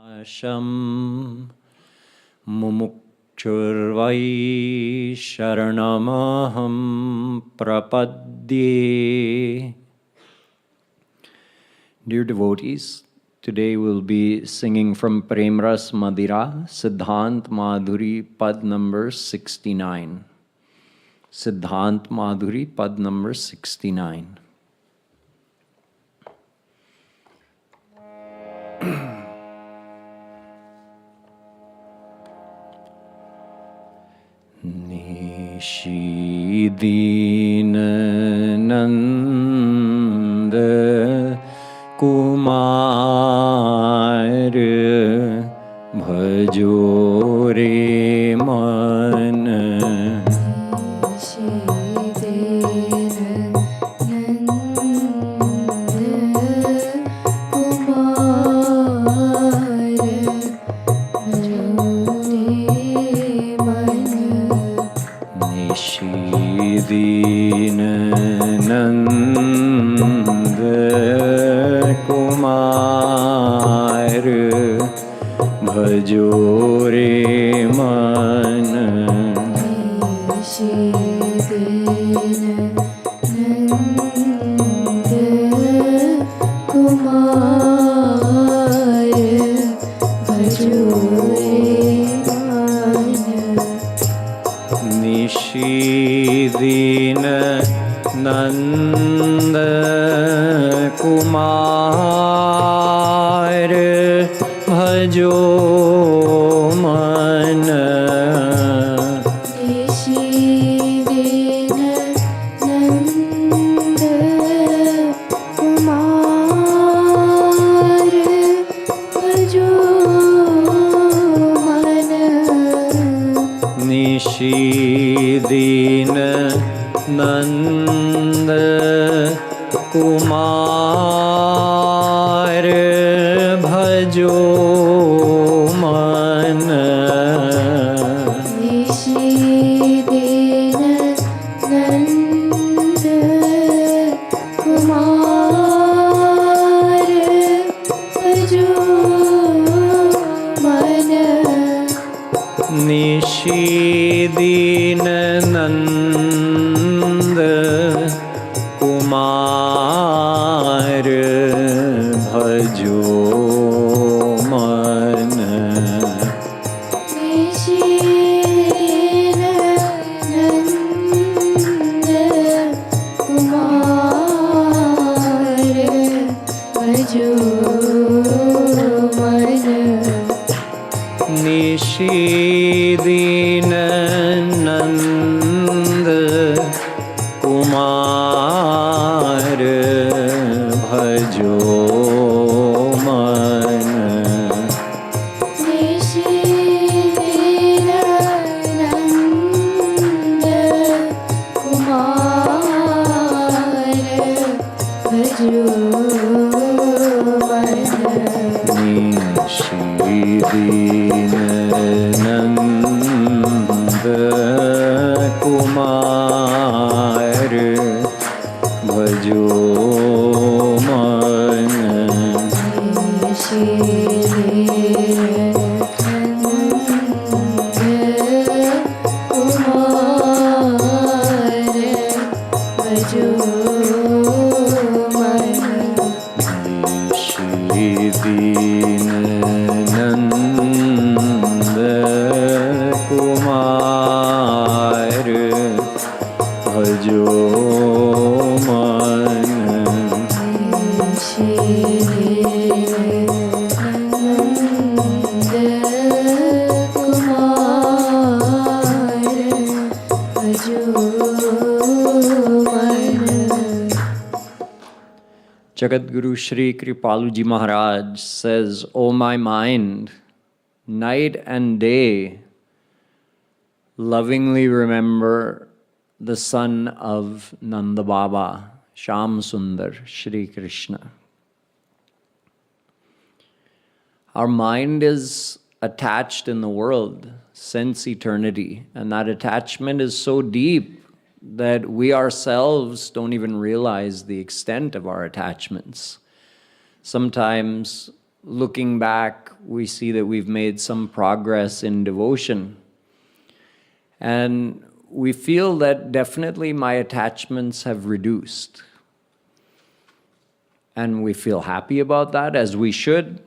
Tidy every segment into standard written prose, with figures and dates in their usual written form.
Asham mumukchurvai sharanamaham prapadye. Dear devotees, today we'll be singing from Premras Madhira, Siddhant Madhuri, pad number 69. Siddhant Madhuri, pad number 69. Nishi Dinanand Kumar Bhaju re man. Dinanand Kumar Bhaju re man. Nishi Dinanand Kumar Bhaju man. Nishi Dinanand Kumar Bhaju man. Nishi Dinanand Kumar Bhaju man. Nishi Dinanand Kumar Bhaju man. Nishi Dinanand Kumar Bhaju man. Nishi Dinanand Kumar Bhaju man. Nishi Dinanand Kumar Bhaju man. Nishi Dinanand Kumar Bhaju man. Nishi Dinanand Kumar Bhaju man. Jagadguru Shri Kripalu Ji Maharaj says, O my mind, night and day lovingly remember the son of Nanda Baba, Sham Sundar, Shri Krishna. Our mind is attached in the world since eternity, and that attachment is so deep that we ourselves don't even realize the extent of our attachments. Sometimes looking back, we see that we've made some progress in devotion. And we feel that definitely my attachments have reduced. And we feel happy about that, as we should.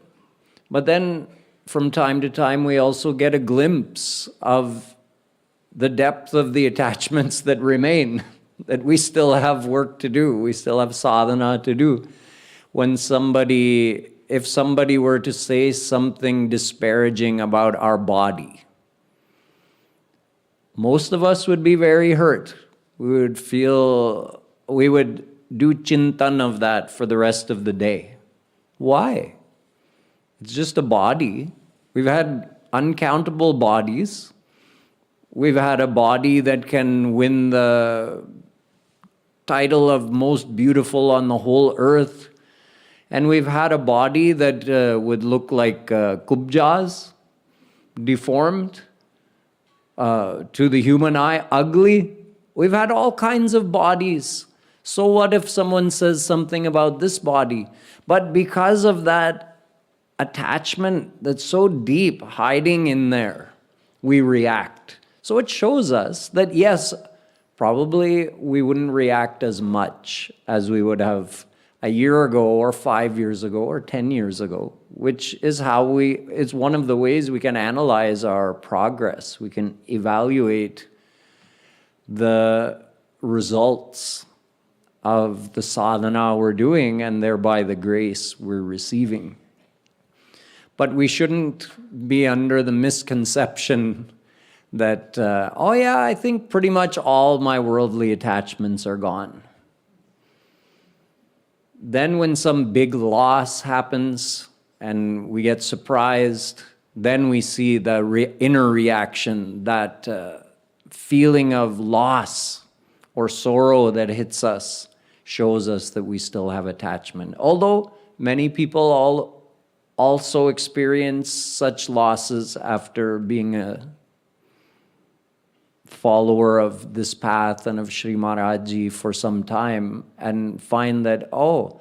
But then from time to time, we also get a glimpse of the depth of the attachments that remain, that we still have work to do. We still have sadhana to do. If somebody were to say something disparaging about our body, most of us would be very hurt. We would do chintan of that for the rest of the day. Why? It's just a body. We've had uncountable bodies. We've had a body that can win the title of most beautiful on the whole earth. And we've had a body that would look like kubjas, deformed, to the human eye, ugly. We've had all kinds of bodies. So what if someone says something about this body? But because of that attachment that's so deep, hiding in there, we react. So it shows us that yes, probably we wouldn't react as much as we would have a year ago or 5 years ago or 10 years ago, which is it's one of the ways we can analyze our progress. We can evaluate the results of the sadhana we're doing and thereby the grace we're receiving. But we shouldn't be under the misconception that, oh yeah, I think pretty much all my worldly attachments are gone. Then when some big loss happens and we get surprised, then we see the inner reaction, that feeling of loss or sorrow that hits us shows us that we still have attachment. Although many people also experience such losses after being a follower of this path and of Sri Maharaj Ji for some time and find that, oh,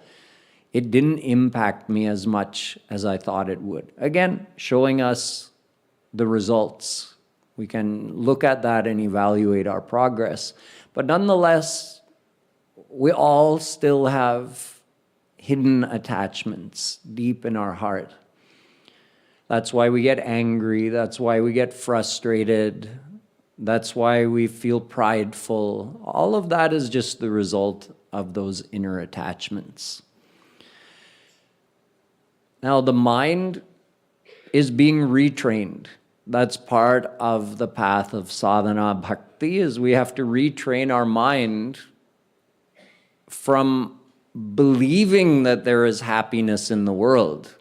it didn't impact me as much as I thought it would. Again, showing us the results. We can look at that and evaluate our progress. But nonetheless, we all still have hidden attachments deep in our heart. That's why we get angry. That's why we get frustrated. That's why we feel prideful. All of that is just the result of those inner attachments. Now, the mind is being retrained. That's part of the path of sadhana bhakti, is we have to retrain our mind from believing that there is happiness in the world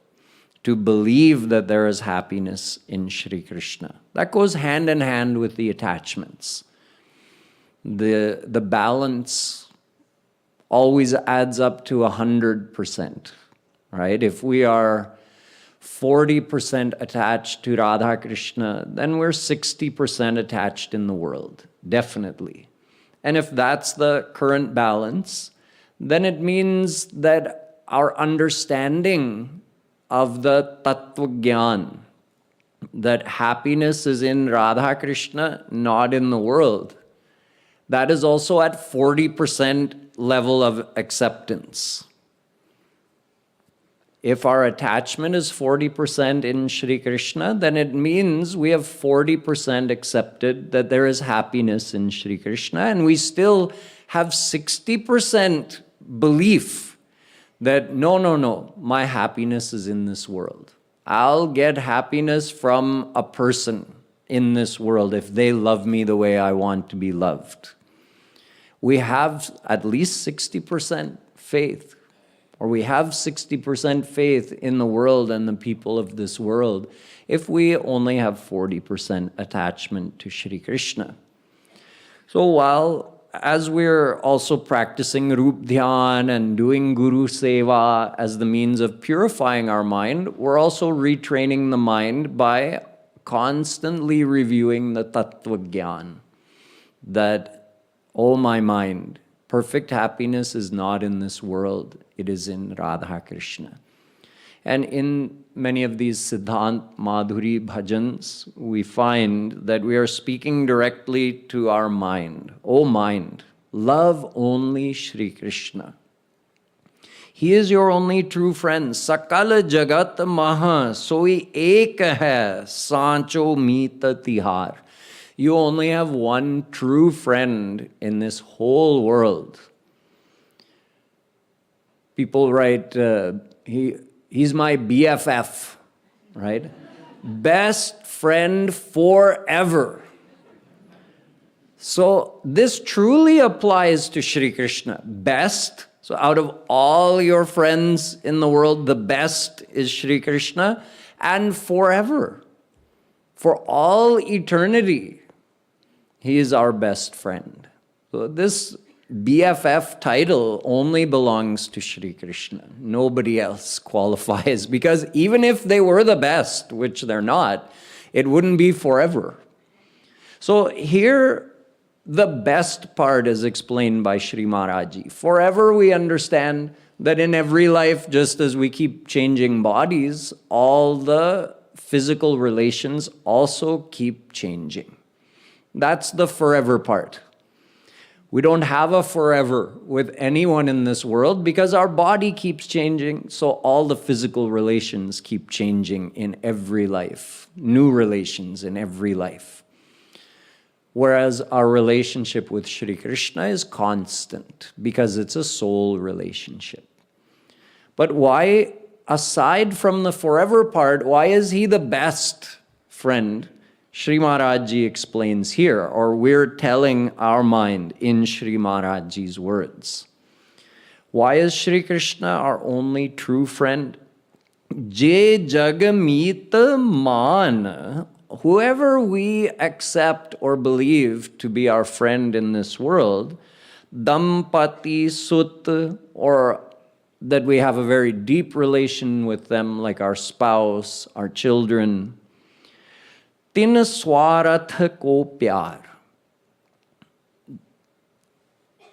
to believe that there is happiness in Shri Krishna. That goes hand in hand with the attachments. The balance always adds up to 100%, right? If we are 40% attached to Radha Krishna, then we're 60% attached in the world, definitely. And if that's the current balance, then it means that our understanding of the Tattva Gyan, that happiness is in Radha Krishna, not in the world, that is also at 40% level of acceptance. If our attachment is 40% in Shri Krishna, then it means we have 40% accepted that there is happiness in Shri Krishna, and we still have 60% belief that no, my happiness is in this world. I'll get happiness from a person in this world if they love me the way I want to be loved. We have at least 60% faith, or we have 60% faith in the world and the people of this world if we only have 40% attachment to Shri Krishna. So as we're also practicing Rup Dhyan and doing Guru Seva as the means of purifying our mind, we're also retraining the mind by constantly reviewing the Tattva Gyan. That, oh my mind, perfect happiness is not in this world, it is in Radha Krishna. And in many of these Siddhant Madhuri bhajans, we find that we are speaking directly to our mind. O mind, love only Shri Krishna. He is your only true friend. Sakal jagat maha soi ek hai sancho meeta tihar. You only have one true friend in this whole world. People write, he's my BFF, right? Best friend forever. So this truly applies to Shri Krishna. Best. So out of all your friends in the world, the best is Shri Krishna, and forever. For all eternity, he is our best friend. So this BFF title only belongs to Shri Krishna. Nobody else qualifies, because even if they were the best, which they're not, it wouldn't be forever. So here, the best part is explained by Shri Maharaj Ji. Forever, we understand that in every life, just as we keep changing bodies, all the physical relations also keep changing. That's the forever part. We don't have a forever with anyone in this world because our body keeps changing, so all the physical relations keep changing in every life, new relations in every life. Whereas our relationship with Shri Krishna is constant because it's a soul relationship. But why, aside from the forever part, why is he the best friend? Shri Maharaj Ji explains here, or we're telling our mind in Shri Maharaj Ji's words. Why is Shri Krishna our only true friend? Je jagamita man, whoever we accept or believe to be our friend in this world, dampati sut, or that we have a very deep relation with them, like our spouse, our children, tin swarath ko pyar.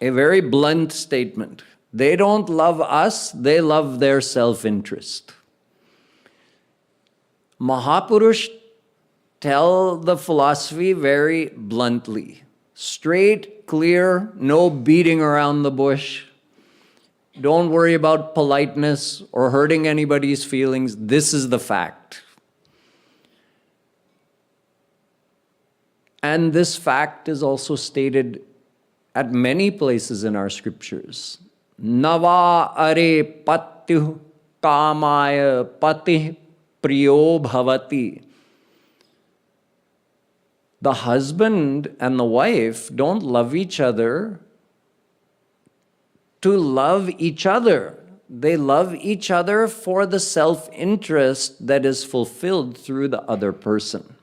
A very blunt statement. They don't love us, they love their self-interest. Mahapurush tell the philosophy very bluntly. Straight, clear, no beating around the bush. Don't worry about politeness or hurting anybody's feelings. This is the fact. And this fact is also stated at many places in our scriptures. Nava are patyu kamaya pati priyo bhavati. The husband and the wife don't love each other to love each other. They love each other for the self-interest that is fulfilled through the other person.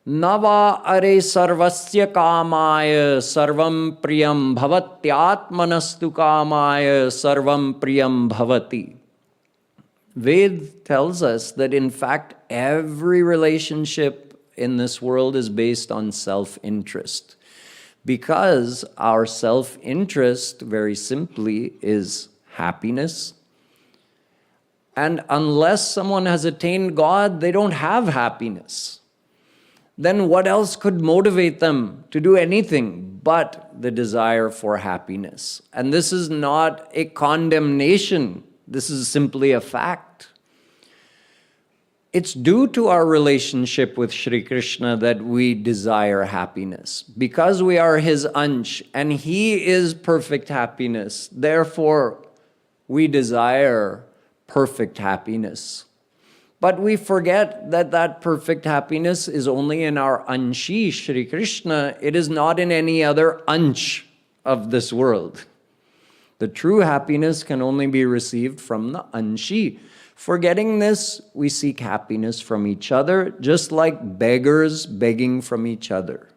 Nava are sarvasya kamaya sarvam priyam bhavatyatmanastu kamaya sarvam priyam bhavati. Ved tells us that in fact every relationship in this world is based on self-interest. Because our self-interest, very simply, is happiness. And unless someone has attained God, they don't have happiness. Then what else could motivate them to do anything but the desire for happiness? And this is not a condemnation. This is simply a fact. It's due to our relationship with Shri Krishna that we desire happiness. Because we are his ansh and he is perfect happiness, therefore we desire perfect happiness. But we forget that that perfect happiness is only in our anshi, Shri Krishna. It is not in any other ansh of this world. The true happiness can only be received from the anshi. Forgetting this, we seek happiness from each other, just like beggars begging from each other.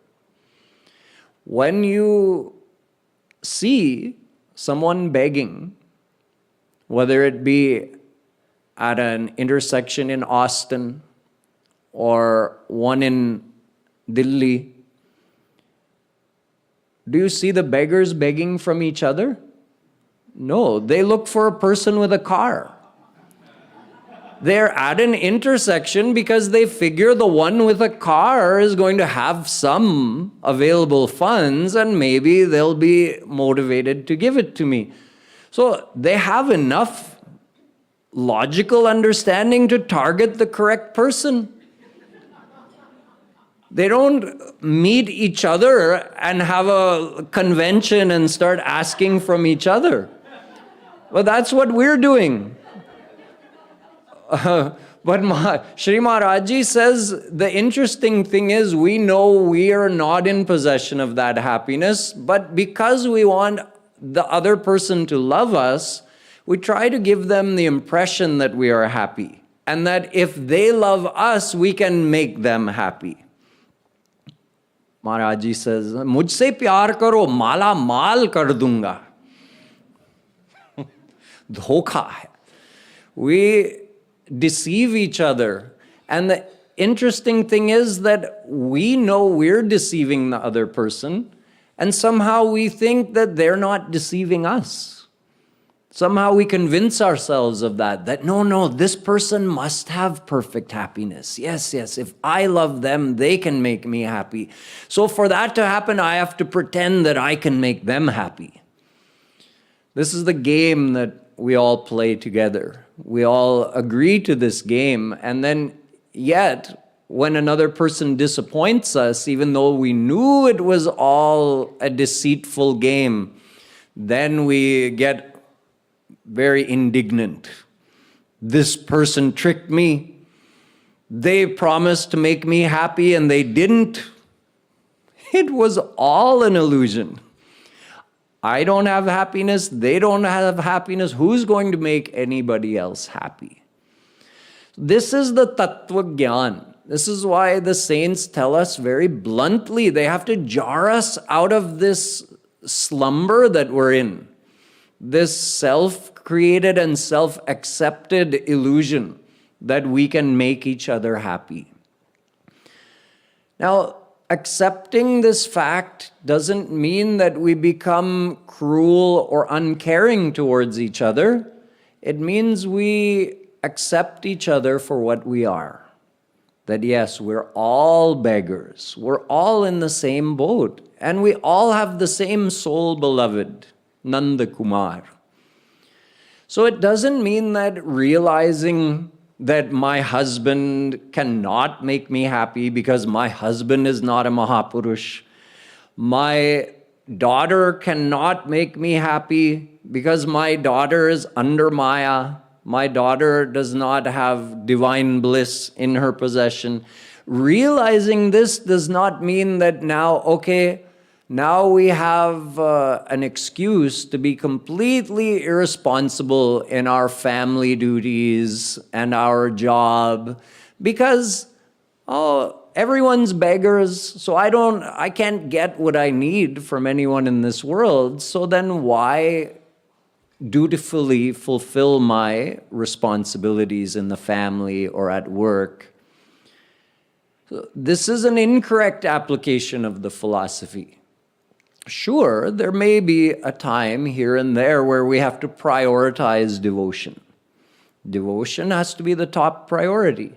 When you see someone begging, whether it be at an intersection in Austin or one in Delhi, do you see the beggars begging from each other? No, they look for a person with a car. They're at an intersection because they figure the one with a car is going to have some available funds and maybe they'll be motivated to give it to me. So they have enough logical understanding to target the correct person. They don't meet each other and have a convention and start asking from each other. Well, that's what we're doing. But Shri Maharaj Ji says the interesting thing is we know we are not in possession of that happiness, but because we want the other person to love us, we try to give them the impression that we are happy and that if they love us, we can make them happy. Maharaj Ji says, "Mujhse pyar karo, mala mal kar dunga." Dhokha hai. We deceive each other. And the interesting thing is that we know we're deceiving the other person, and somehow we think that they're not deceiving us. Somehow we convince ourselves of that no, this person must have perfect happiness. Yes, if I love them, they can make me happy. So for that to happen, I have to pretend that I can make them happy. This is the game that we all play together. We all agree to this game, and then yet, when another person disappoints us, even though we knew it was all a deceitful game, then we get very indignant. This person tricked me. They promised to make me happy and they didn't. It was all an illusion. I don't have happiness, they don't have happiness. Who's going to make anybody else happy? This is the Tattva Gyan. This is why the saints tell us very bluntly, they have to jar us out of this slumber that we're in, this self-created and self-accepted illusion that we can make each other happy. Now, accepting this fact doesn't mean that we become cruel or uncaring towards each other. It means we accept each other for what we are. That yes, we're all beggars. We're all in the same boat. And we all have the same soul beloved, Nandkumar. So it doesn't mean that realizing that my husband cannot make me happy because my husband is not a Mahapurush. My daughter cannot make me happy because my daughter is under Maya. My daughter does not have divine bliss in her possession. Realizing this does not mean that now, okay, now we have an excuse to be completely irresponsible in our family duties and our job because, oh, everyone's beggars, so I can't get what I need from anyone in this world, so then why dutifully fulfill my responsibilities in the family or at work? So this is an incorrect application of the philosophy. Sure, there may be a time here and there where we have to prioritize devotion. Devotion has to be the top priority.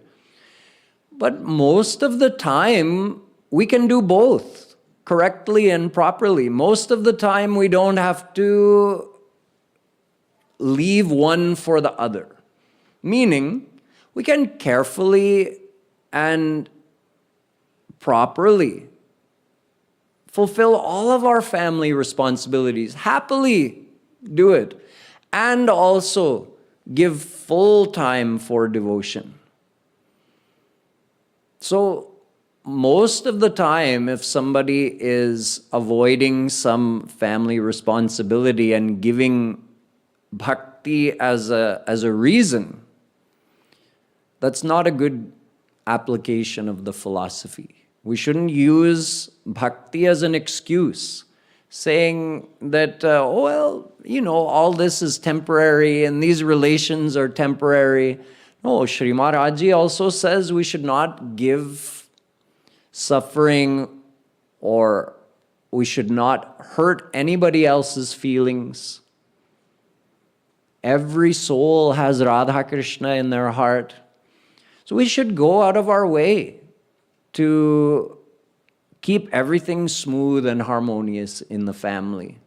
But most of the time, we can do both correctly and properly. Most of the time, we don't have to leave one for the other. Meaning, we can carefully and properly fulfill all of our family responsibilities, happily do it, and also give full time for devotion. So most of the time, if somebody is avoiding some family responsibility and giving bhakti as a reason, that's not a good application of the philosophy. We shouldn't use bhakti as an excuse, saying that, all this is temporary and these relations are temporary. No, Shri Maharaj Ji also says we should not give suffering or we should not hurt anybody else's feelings. Every soul has Radha Krishna in their heart. So we should go out of our way to keep everything smooth and harmonious in the family.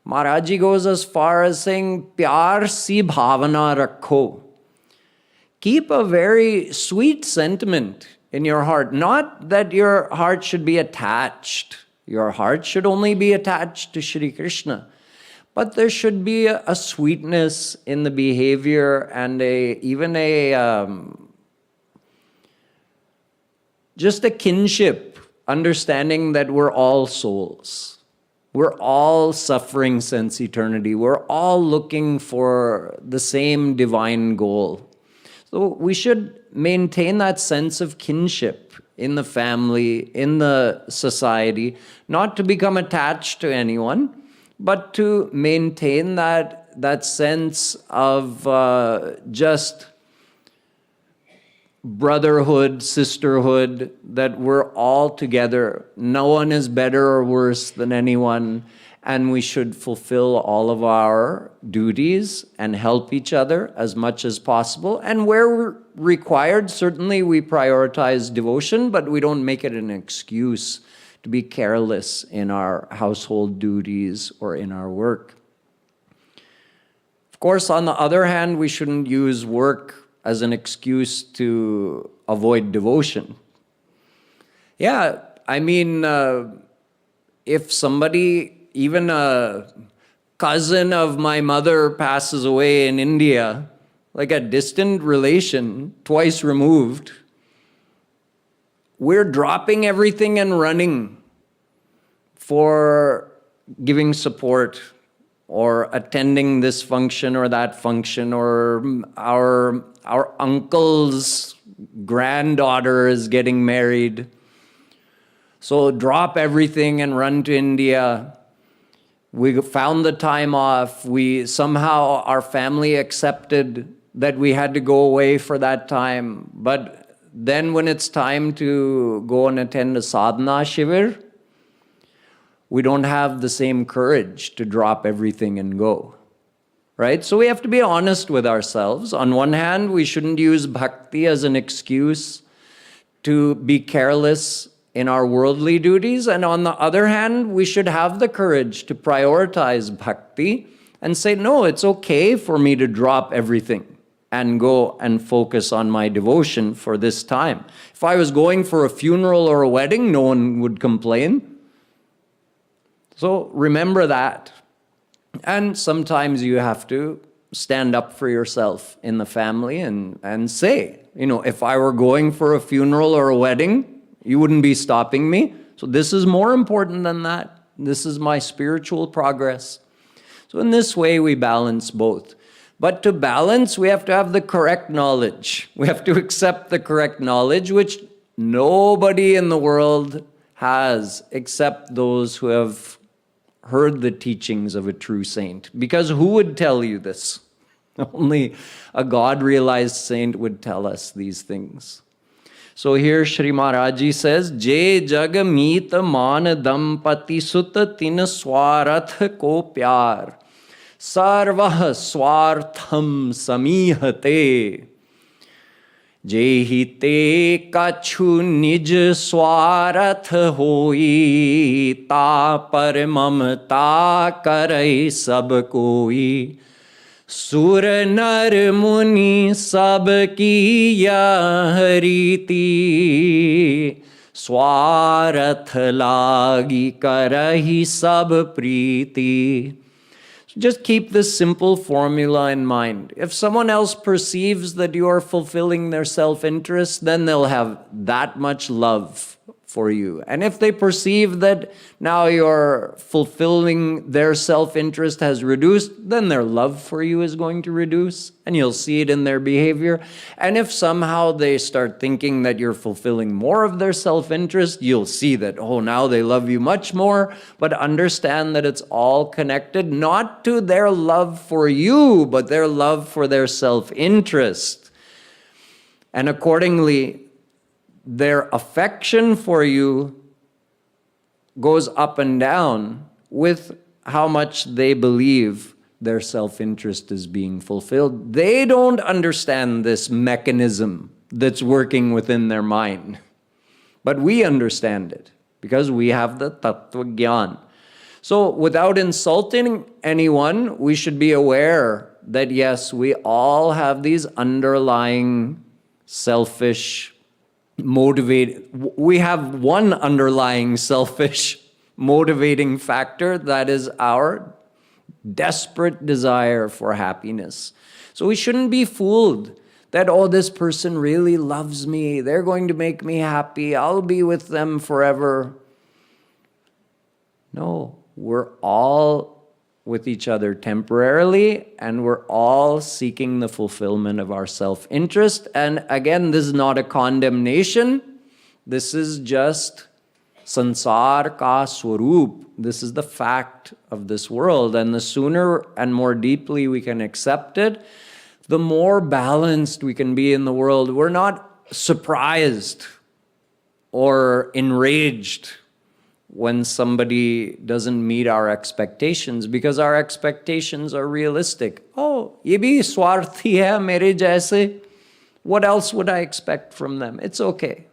Maharaj Ji goes as far as saying, Pyar si bhavana rakho. Keep a very sweet sentiment in your heart. Not that your heart should be attached. Your heart should only be attached to Shri Krishna. But there should be a sweetness in the behavior and just a kinship, understanding that we're all souls. We're all suffering since eternity. We're all looking for the same divine goal. So we should maintain that sense of kinship in the family, in the society, not to become attached to anyone, but to maintain that sense of just brotherhood, sisterhood, that we're all together. No one is better or worse than anyone, and we should fulfill all of our duties and help each other as much as possible. And where required, certainly we prioritize devotion, but we don't make it an excuse to be careless in our household duties or in our work. Of course, on the other hand, we shouldn't use work as an excuse to avoid devotion. Yeah, I mean, if somebody, even a cousin of my mother passes away in India, like a distant relation, twice removed, we're dropping everything and running for giving support or attending this function or that function, or our uncle's granddaughter is getting married. So drop everything and run to India. We found the time off. Somehow our family accepted that we had to go away for that time. But then when it's time to go and attend a sadhana shivir, we don't have the same courage to drop everything and go, right? So we have to be honest with ourselves. On one hand, we shouldn't use bhakti as an excuse to be careless in our worldly duties. And on the other hand, we should have the courage to prioritize bhakti and say, no, it's okay for me to drop everything and go and focus on my devotion for this time. If I was going for a funeral or a wedding, no one would complain. So remember that. And sometimes you have to stand up for yourself in the family and say, if I were going for a funeral or a wedding, you wouldn't be stopping me. So this is more important than that. This is my spiritual progress. So in this way, we balance both. But to balance, we have to have the correct knowledge. We have to accept the correct knowledge, which nobody in the world has except those who have heard the teachings of a true saint. Because who would tell you this? Only a God-realized saint would tell us these things. So here Shri Maharaj Ji says, Je jag meet man dampati sutta tin swarath ko pyar sarvah swartham samihate जेहि ते कछु निज स्वार्थ होई ता पर ममता करई सब कोई सुर नर मुनि सब की यह रीति स्वार्थ लागी करहि सब प्रीति. Just keep this simple formula in mind. If someone else perceives that you are fulfilling their self-interest, then they'll have that much love for you. And if they perceive that now your fulfilling their self-interest has reduced, then their love for you is going to reduce, and you'll see it in their behavior. And if somehow they start thinking that you're fulfilling more of their self-interest, you'll see that, oh, now they love you much more. But understand that it's all connected, not to their love for you, but their love for their self-interest. And accordingly, their affection for you goes up and down with how much they believe their self-interest is being fulfilled. They don't understand this mechanism that's working within their mind. But we understand it because we have the Tattva Gyan. So without insulting anyone, we should be aware that yes, we all have these underlying selfish, we have one underlying selfish motivating factor, that is our desperate desire for happiness. So we shouldn't be fooled that, oh, this person really loves me, they're going to make me happy, I'll be with them forever. No, we're all with each other temporarily, and we're all seeking the fulfillment of our self-interest. And again, this is not a condemnation. This is just sansar ka swaroop. This is the fact of this world. And the sooner and more deeply we can accept it, the more balanced we can be in the world. We're not surprised or enraged when somebody doesn't meet our expectations, because our expectations are realistic. Oh, ye bhi swarthi hai mere jaise. What else would I expect from them? It's okay.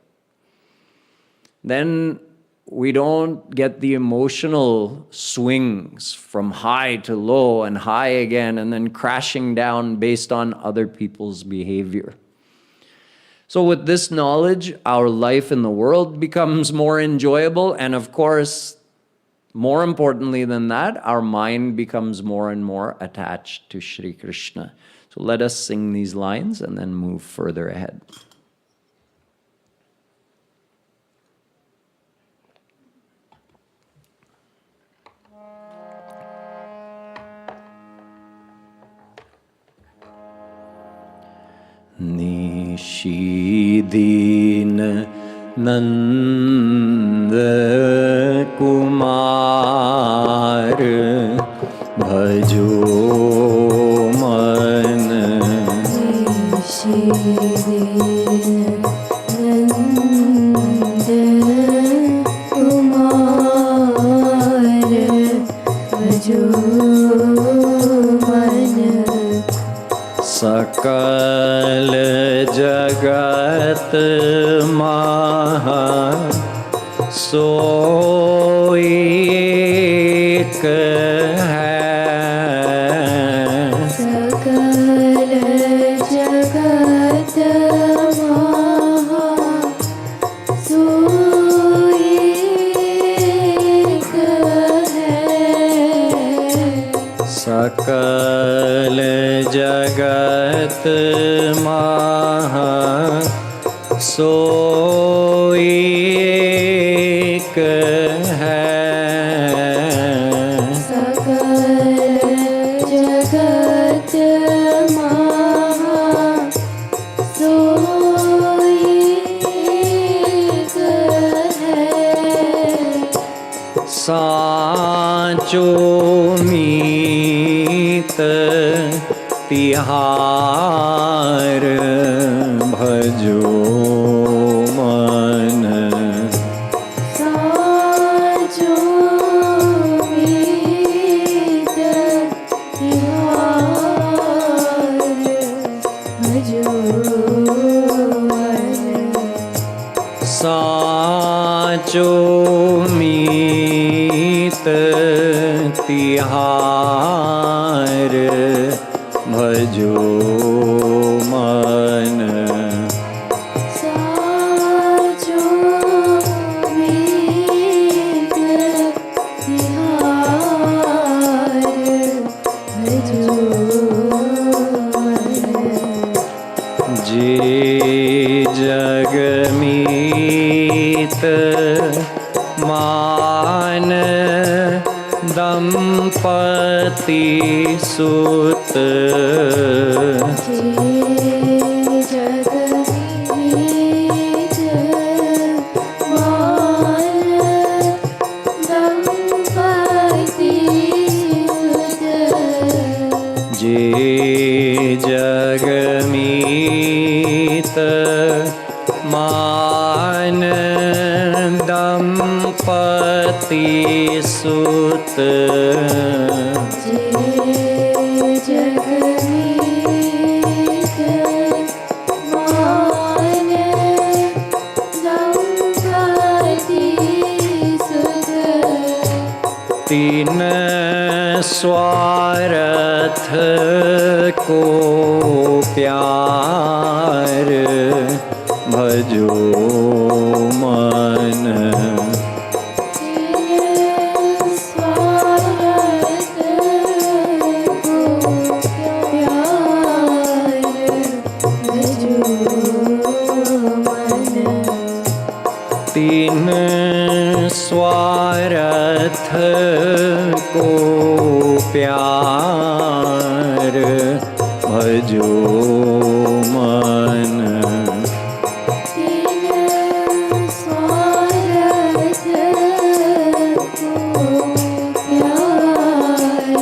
Then we don't get the emotional swings from high to low and high again and then crashing down based on other people's behavior. So with this knowledge, our life in the world becomes more enjoyable, and of course, more importantly than that, our mind becomes more and more attached to Shri Krishna. So let us sing these lines and then move further ahead. Nishi Din Nandkumar Bhaju man. Nishi Din Nandkumar Bhaju man. Sakal jagat maha soy ek hai. Sakal jagat maha soy ek hai. Sakal jagat maha सोई एक है. सकल जगत माहा सोई एक है. साचो मीत तिहार भजो मन. साचो मीत तिहार भजो मन. साचो मीत तिहार भजो मन. साचो मीत तिहार भजो मन. जे जग मीत मान दंपति सुत. जग मीत मान दंपति सुत. जे जग मीत मान दंपति सुत. जे स्वार्थ को प्यार भजो मन तीन स्वार्थ को प्यार भजो मन तीन स्वार्थ को प्यार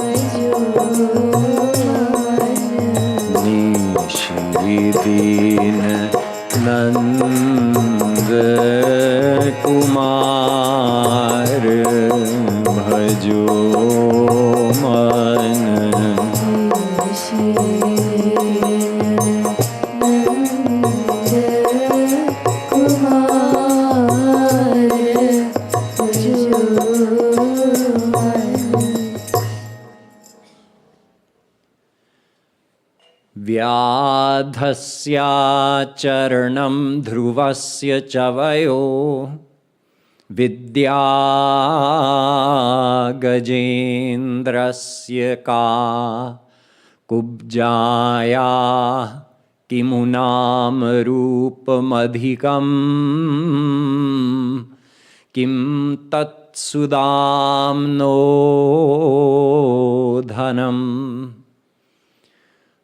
भजो मन निशी दीन नंदकुमार भजो मन व्याधस्याचरणं ध्रुवस्य च वयो विद्या गजेन्द्रस्य का कुब्जाया किमुनाम रूपमधिकं किं तत्सुदाम्नो धनम्.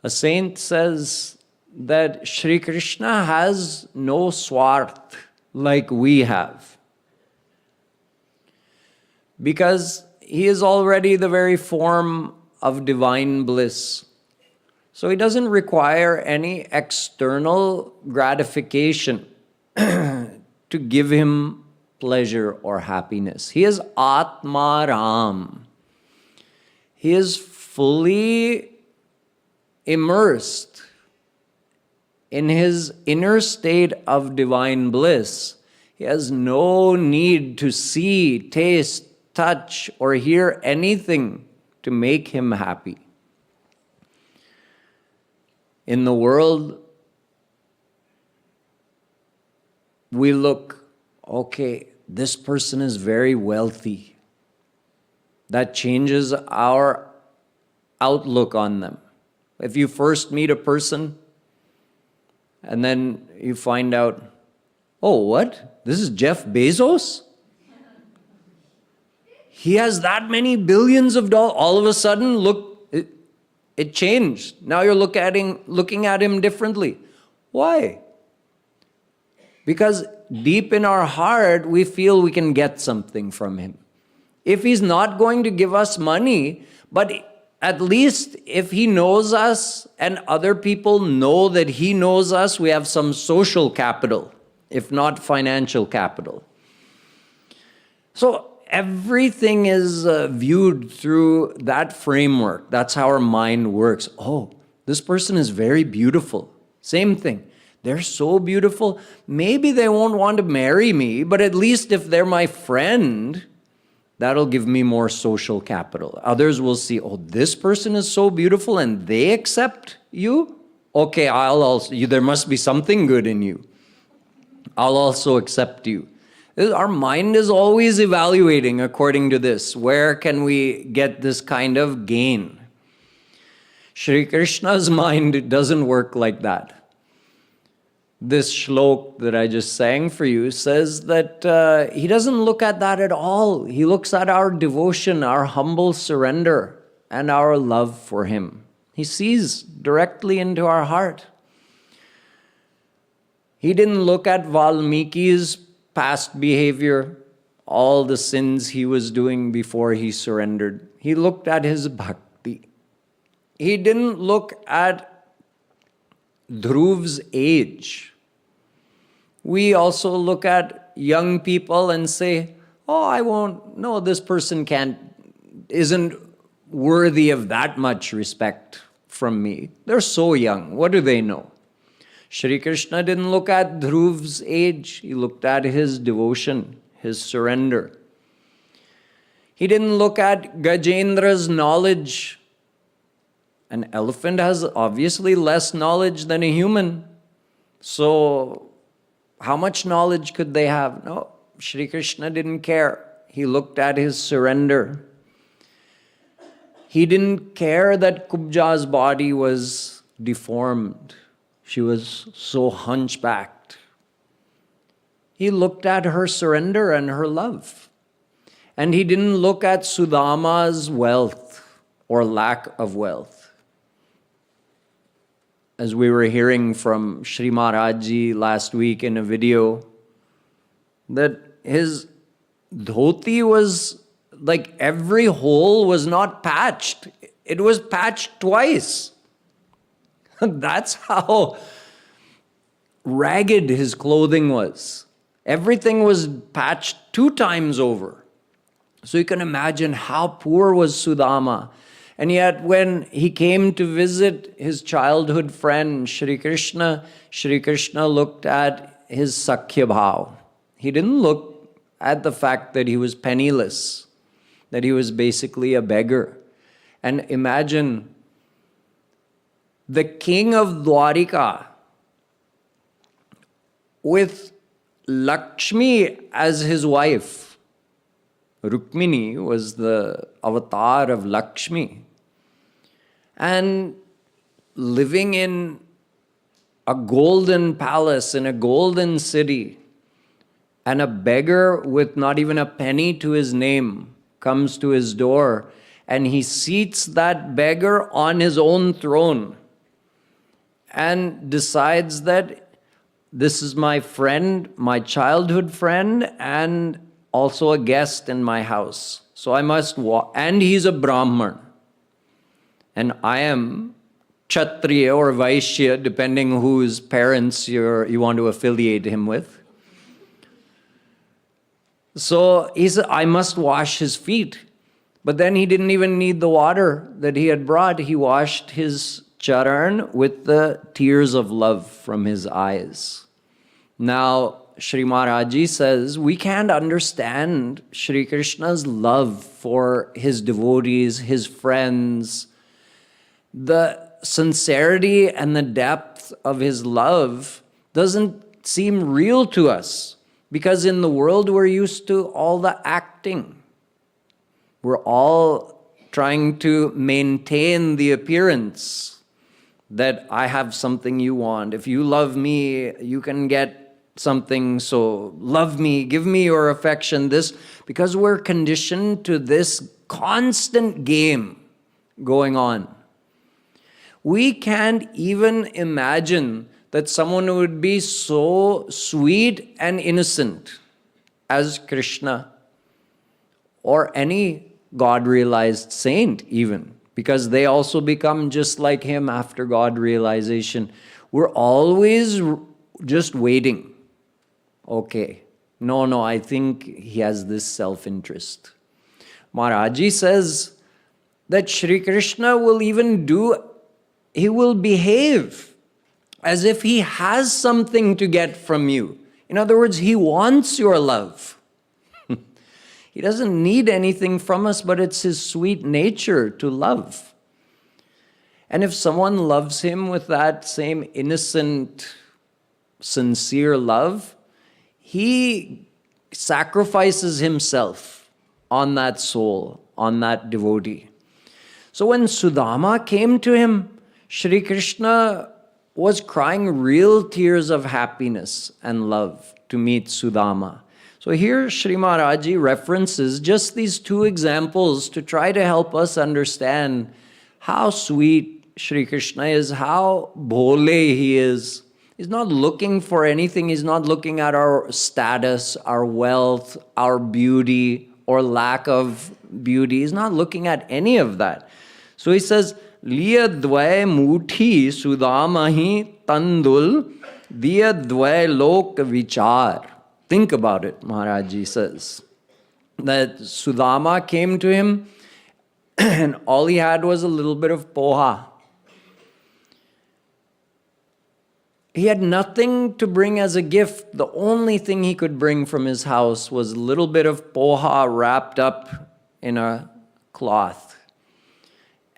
A saint says that Shri Krishna has no swarth like we have, because he is already the very form of divine bliss. So he doesn't require any external gratification to give him pleasure or happiness. He is Atma Ram. He is fully immersed in his inner state of divine bliss. He has no need to see, taste, touch, or hear anything to make him happy. In the world, we look, okay, this person is very wealthy. That changes our outlook on them. If you first meet a person and then you find out, oh, what? This is Jeff Bezos? He has that many billions of dollars. All of a sudden, look, it changed. Now you're looking at him differently. Why? Because deep in our heart, we feel we can get something from him. If he's not going to give us money, but at least if he knows us and other people know that he knows us, we have some social capital, if not financial capital. So everything is viewed through that framework. That's how our mind works. Oh, this person is very beautiful. Same thing. They're so beautiful. Maybe they won't want to marry me, but at least if they're my friend, that'll give me more social capital. Others will see, oh, this person is so beautiful and they accept you? Okay, there must be something good in you. I'll also accept you. Our mind is always evaluating according to this. Where can we get this kind of gain? Shri Krishna's mind doesn't work like that. This shlok that I just sang for you says that he doesn't look at that at all. He looks at our devotion, our humble surrender, and our love for him. He sees directly into our heart. He didn't look at Valmiki's past behavior, all the sins he was doing before he surrendered. He looked at his bhakti. He didn't look at Dhruv's age. We also look at young people and say, oh, this person isn't worthy of that much respect from me. They're so young. What do they know? Shri Krishna didn't look at Dhruv's age. He looked at his devotion, his surrender. He didn't look at Gajendra's knowledge. An elephant has obviously less knowledge than a human. So how much knowledge could they have? No, Shri Krishna didn't care. He looked at his surrender. He didn't care that Kubja's body was deformed. She was so hunchbacked. He looked at her surrender and her love. And he didn't look at Sudama's wealth or lack of wealth. As we were hearing from Sri Maharaj Ji last week in a video, that his dhoti was like every hole was not patched. It was patched twice. That's how ragged his clothing was. Everything was patched 2 times over. So you can imagine how poor was Sudama. And yet when he came to visit his childhood friend Shri Krishna looked at his Sakhya Bhav. He didn't look at the fact that he was penniless, that he was basically a beggar. And imagine the king of Dwarika with Lakshmi as his wife. Rukmini was the avatar of Lakshmi. And living in a golden palace, in a golden city, and a beggar with not even a penny to his name comes to his door, and he seats that beggar on his own throne and decides that this is my friend, my childhood friend, and also a guest in my house. So I must walk. And he's a Brahman. And I am Kshatriya or Vaishya, depending whose parents you want to affiliate him with. So he said, I must wash his feet. But then he didn't even need the water that he had brought. He washed his charan with the tears of love from his eyes. Now, Sri Maharaj Ji says, we can't understand Shri Krishna's love for his devotees, his friends. The sincerity and the depth of his love doesn't seem real to us, because in the world we're used to all the acting. We're all trying to maintain the appearance that I have something you want. If you love me, you can get something, so love me, give me your affection, this, because we're conditioned to this constant game going on. We can't even imagine that someone would be so sweet and innocent as Krishna or any God-realized saint even, because they also become just like him after God realization. We're always just waiting. Okay, no, I think he has this self-interest. Maharaji says that Shri Krishna will even he will behave as if he has something to get from you. In other words, he wants your love. He doesn't need anything from us, but it's his sweet nature to love. And if someone loves him with that same innocent, sincere love, he sacrifices himself on that soul, on that devotee. So when Sudama came to him, Shri Krishna was crying real tears of happiness and love to meet Sudama. So here Sri Maharaj Ji references just these 2 examples to try to help us understand how sweet Shri Krishna is, how bhole he is. He's not looking for anything. He's not looking at our status, our wealth, our beauty, or lack of beauty. He's not looking at any of that. So he says, Liya dvay muthi sudamahi tandul diya dvay lok vichar. Think about it, Maharaj Ji says. That Sudama came to him and all he had was a little bit of poha. He had nothing to bring as a gift. The only thing he could bring from his house was a little bit of poha wrapped up in a cloth.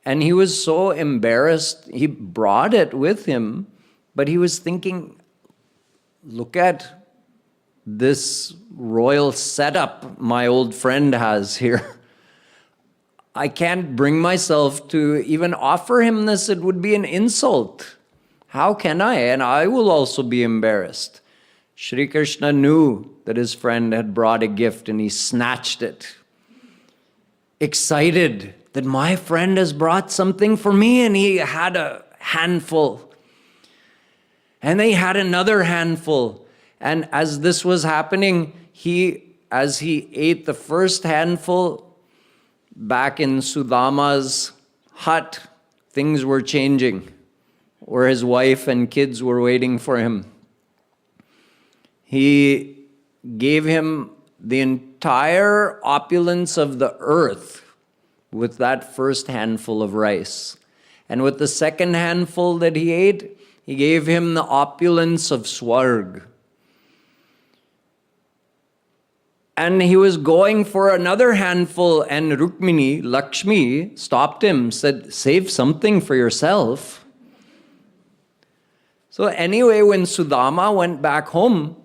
And he was so embarrassed, he brought it with him, but he was thinking, look at this royal setup my old friend has here. I can't bring myself to even offer him this. It would be an insult. How can I? And I will also be embarrassed. Shri Krishna knew that his friend had brought a gift and he snatched it, excited that my friend has brought something for me, and he had a handful. And they had another handful. And as this was happening, as he ate the first handful, back in Sudama's hut, things were changing, where his wife and kids were waiting for him. He gave him the entire opulence of the earth with that first handful of rice. And with the second handful that he ate, he gave him the opulence of Swarg. And he was going for another handful, and Rukmini, Lakshmi, stopped him, said, save something for yourself. So anyway, when Sudama went back home,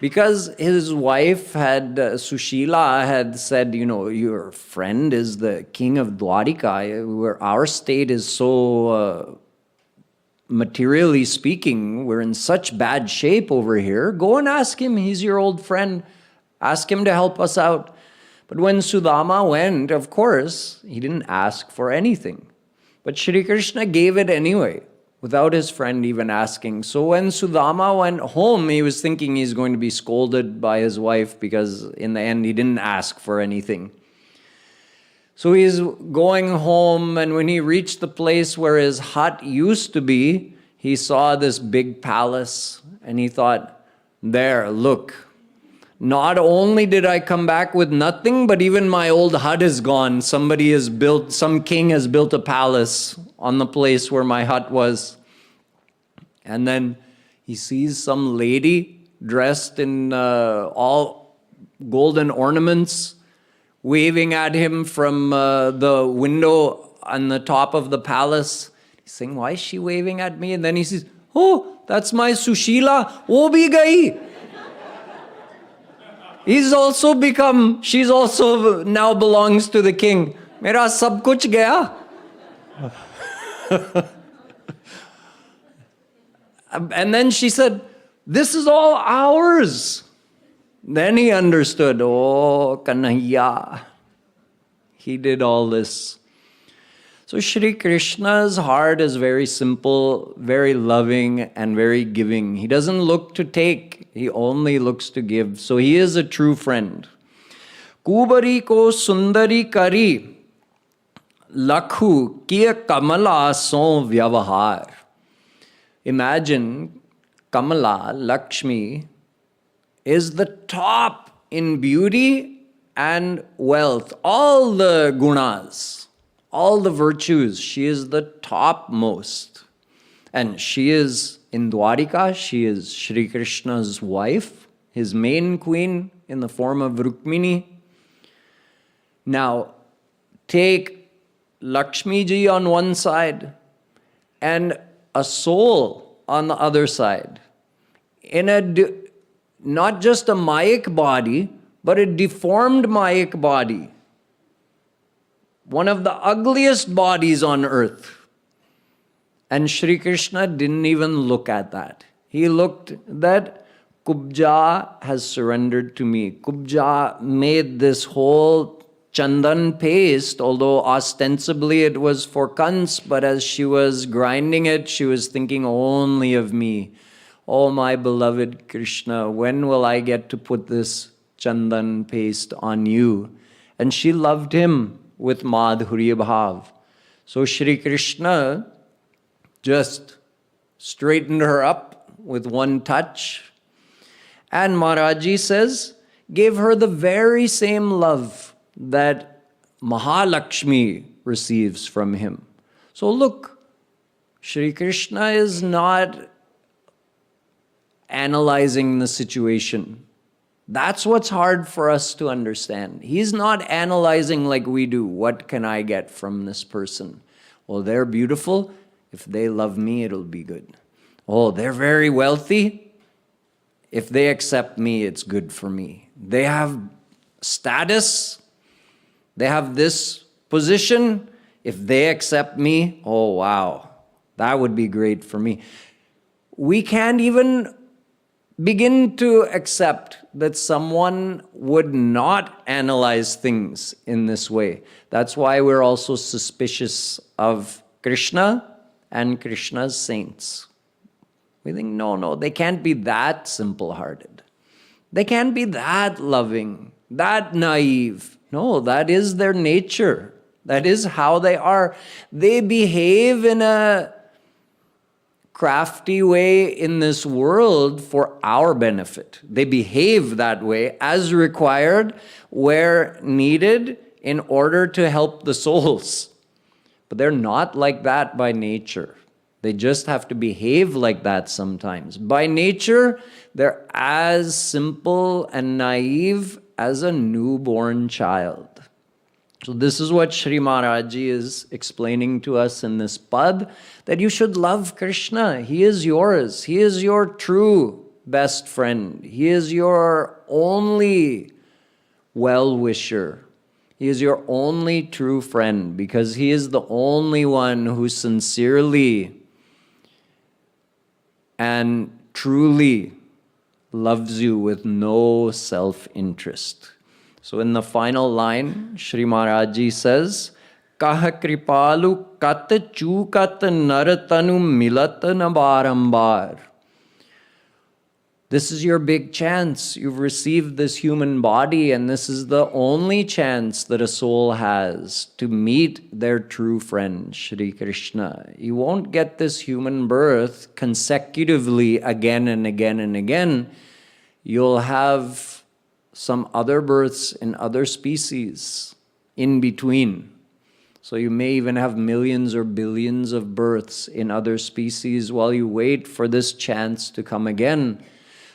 because his wife Sushila had said, your friend is the king of Dwarika, where our state is so, materially speaking, we're in such bad shape over here. Go and ask him, he's your old friend. Ask him to help us out. But when Sudama went, of course, he didn't ask for anything. But Shri Krishna gave it anyway, without his friend even asking. So when Sudama went home, he was thinking he's going to be scolded by his wife because in the end he didn't ask for anything. So he's going home, and when he reached the place where his hut used to be, he saw this big palace, and he thought, there, look, not only did I come back with nothing, but even my old hut is gone. Some king has built a palace on the place where my hut was. And then he sees some lady dressed in all golden ornaments, waving at him from the window on the top of the palace. He's saying, why is she waving at me? And then he says, oh, that's my Sushila. Wo bhi gayi. She's also now belongs to the king. Mera sab kuch gaya. And then she said, this is all ours. Then he understood, oh, Kanhaiya. He did all this. So Shri Krishna's heart is very simple, very loving, and very giving. He doesn't look to take, he only looks to give. So he is a true friend. Kubari ko sundari kari, lakhu kiya kamala son vyavahar. Imagine Kamala, Lakshmi, is the top in beauty and wealth. All the gunas, all the virtues, she is the topmost. And she is in Dwarika, she is Shri Krishna's wife, his main queen in the form of Rukmini. Now, take Lakshmi ji on one side and a soul on the other side. In not just a Mayic body, but a deformed Mayic body. One of the ugliest bodies on earth. And Shri Krishna didn't even look at that. He looked that Kubja has surrendered to me. Kubja made this whole chandan paste, although ostensibly it was for Kans, but as she was grinding it, she was thinking only of me. Oh, my beloved Krishna, when will I get to put this chandan paste on you? And she loved him with Madhurya Bhav. So Shri Krishna just straightened her up with one touch. And Maharaj says, gave her the very same love that Mahalakshmi receives from him. So look, Shri Krishna is not analyzing the situation. That's what's hard for us to understand. He's not analyzing like we do. What can I get from this person? Well, they're beautiful. If they love me, it'll be good. Oh, they're very wealthy. If they accept me, it's good for me. They have status. They have this position. If they accept me, oh, wow, that would be great for me. We can't even begin to accept that someone would not analyze things in this way. That's why we're also suspicious of Krishna and Krishna's saints. We think, no, they can't be that simple-hearted. They can't be that loving, that naive. No, that is their nature. That is how they are. They behave in a crafty way in this world for our benefit. They behave that way as required, where needed, in order to help the souls. But they're not like that by nature. They just have to behave like that sometimes. By nature, they're as simple and naive as a newborn child. So this is what Shri Maharaj is explaining to us in this pad, that you should love Krishna. He is yours. He is your true best friend. He is your only well-wisher. He is your only true friend, because he is the only one who sincerely and truly loves you with no self-interest. So in the final line, Shri Maharaj Ji says, Kah Kripalu kat chukat naratanu milat na barambar. This is your big chance. You've received this human body, and this is the only chance that a soul has to meet their true friend, Shri Krishna. You won't get this human birth consecutively again and again and again. You'll have some other births in other species in between. So you may even have millions or billions of births in other species while you wait for this chance to come again.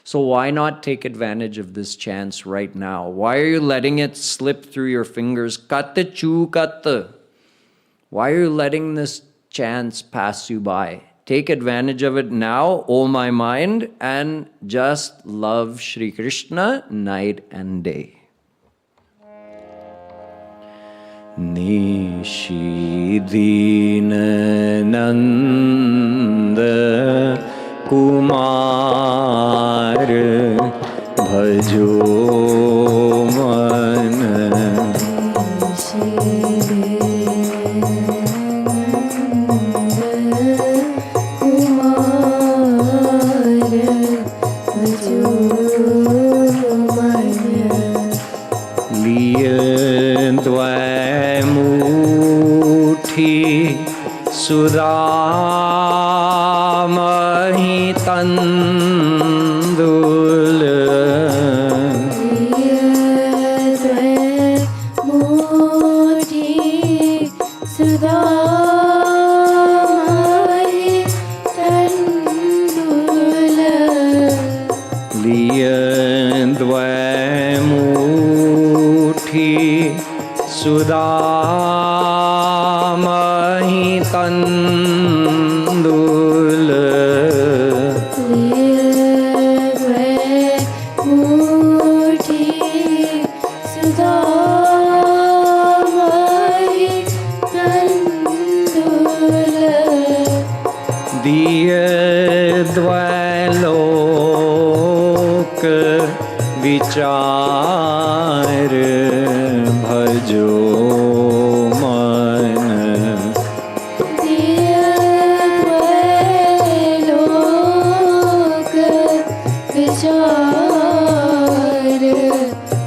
So why not take advantage of this chance right now? Why are you letting it slip through your fingers? Katte chu katte. Why are you letting this chance pass you by? Take advantage of it now, O my mind, and just love Shri Krishna night and day. Nishi Dina Nanda Kumar Bhaju Mana Sudamahi Tandul Murti Sudamahi Tandul Liyandva Murti Sudamahi Tandul Murti Sudamahi Tandul Diya Dvailok Vichar Bhajo विचार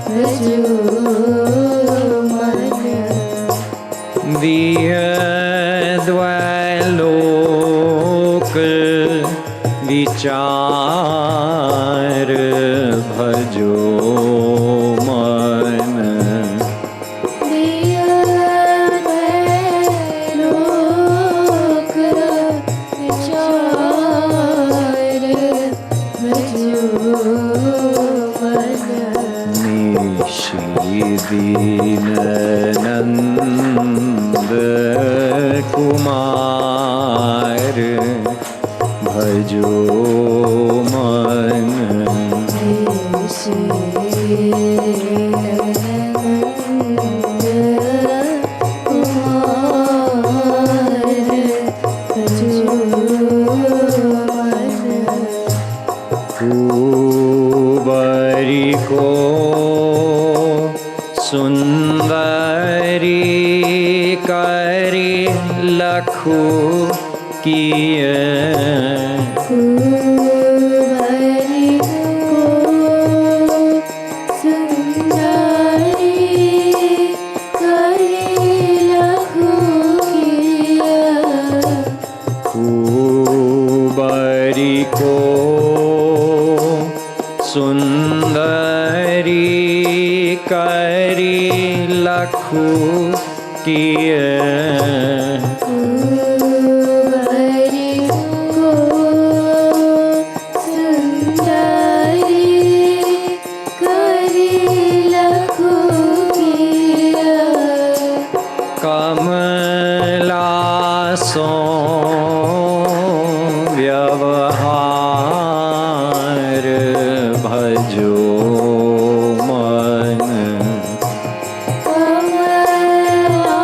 भजो मन लोक विचार भजो मन कुमार भजो मन। कुबरी को सुंदरी करी लखु किए। कुबरी को सुंदरी करी लखु किए। कुबरी को सुंदरी करी लखु किए। कुबरी को सुंदरी करी लखु किए। कमला सो व्यवहार भजो मन। कमला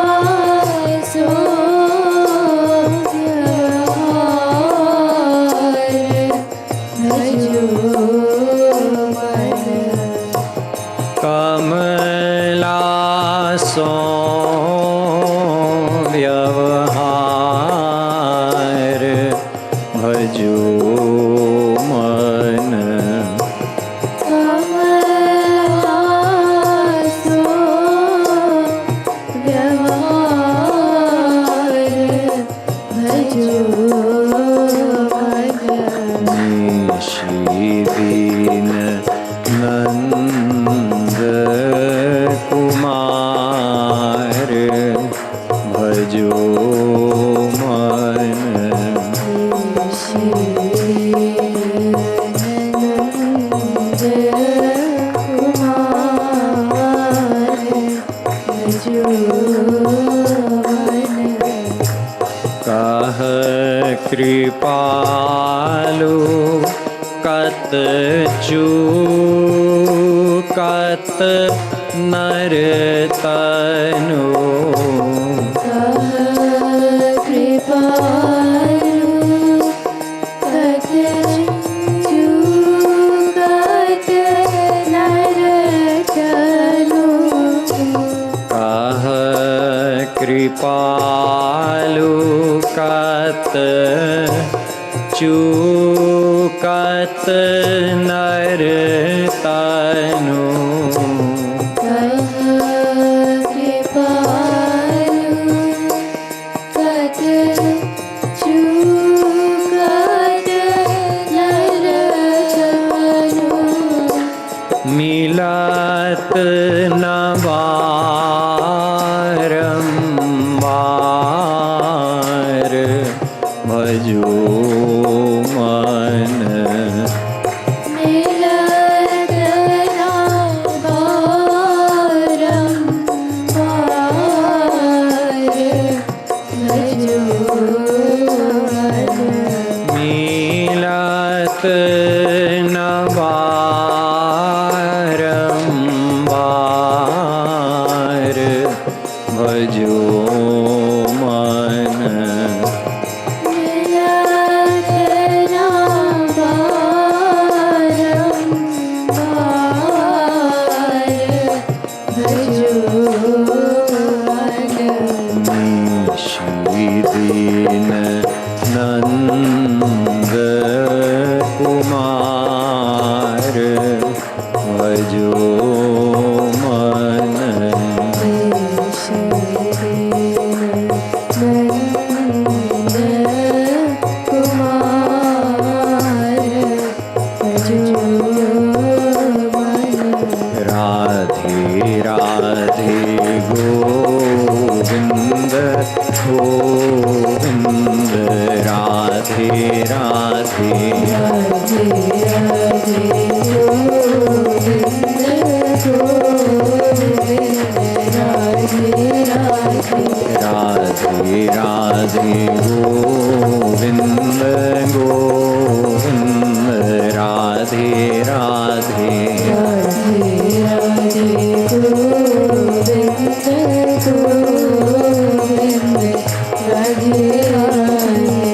सो व्यवहार भजो मन। कमला सो व्यवहार भजो मन। कमला सो व्यवहार भजो मन। निशी दीन नंद कुमार भजो मन। कह कृपालु कत चूकत नर तनु। कृपालु कत चूकत नर तनु। कह कृपालु कत चूकत नर तनु। कृपालु कत चूकत नर तनु। मिलत न बारंबार भजो मन। मिलत न बारंबार भजो मन। मिलत न बारंबार भजो मन। मिलत न बारंबार भजो मन। निशी दीन नंद कुमार भजो मन। राधे राधे गोविंद गोविंद राधे राधे। राधे राधे गोविंद गोविंद राधे राधे। राधे राधे राधे गोविंद गोविंद राधे राधे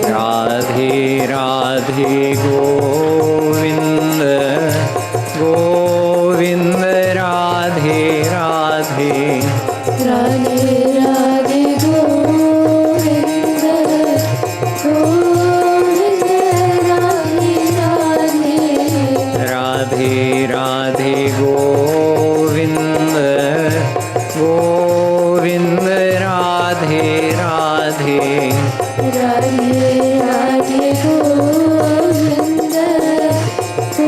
राधे राधे गोविंद गोविंद राधे राधे राधे राधे गोविंद गोविंद राधे राधे राधे गोविंद गोविंद राधे राधे राधे राधे गोविंद गोविंद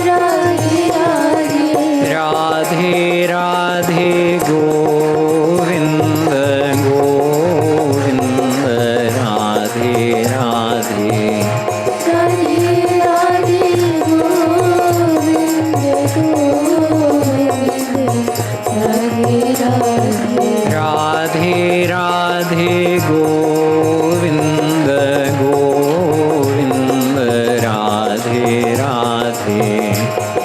राधे राधे राधे राधे गोविंद गोविंद राधे राधे राधे राधे गोविंद गोविंद राधे राधे राधे राधे गोविंद गोविंद राधे राधे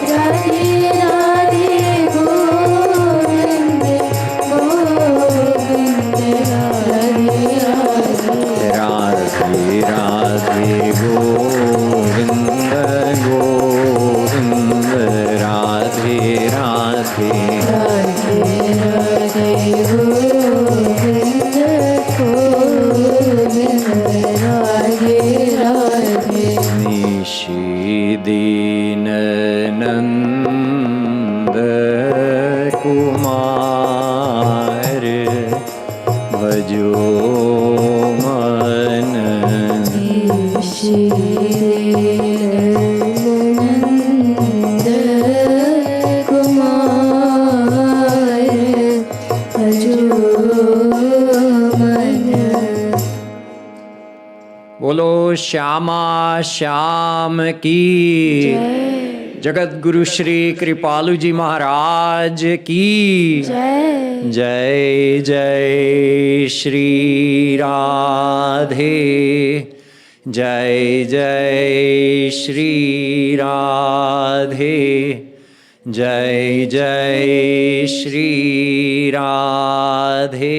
राधे राधे गोविंद गोविंद राधे राधे राधे राधे गोविंद गोविंद राधे राधे राधे राधे गोविंद गोविंद राधे राधे निशी दीननंद कुमार भजो मन नंद कुमार भजो मन। बोलो श्यामा श्याम की जगतगुरु श्री कृपालु जी महाराज की जय जय जय श्री राधे जय जय श्री राधे जय जय श्री राधे।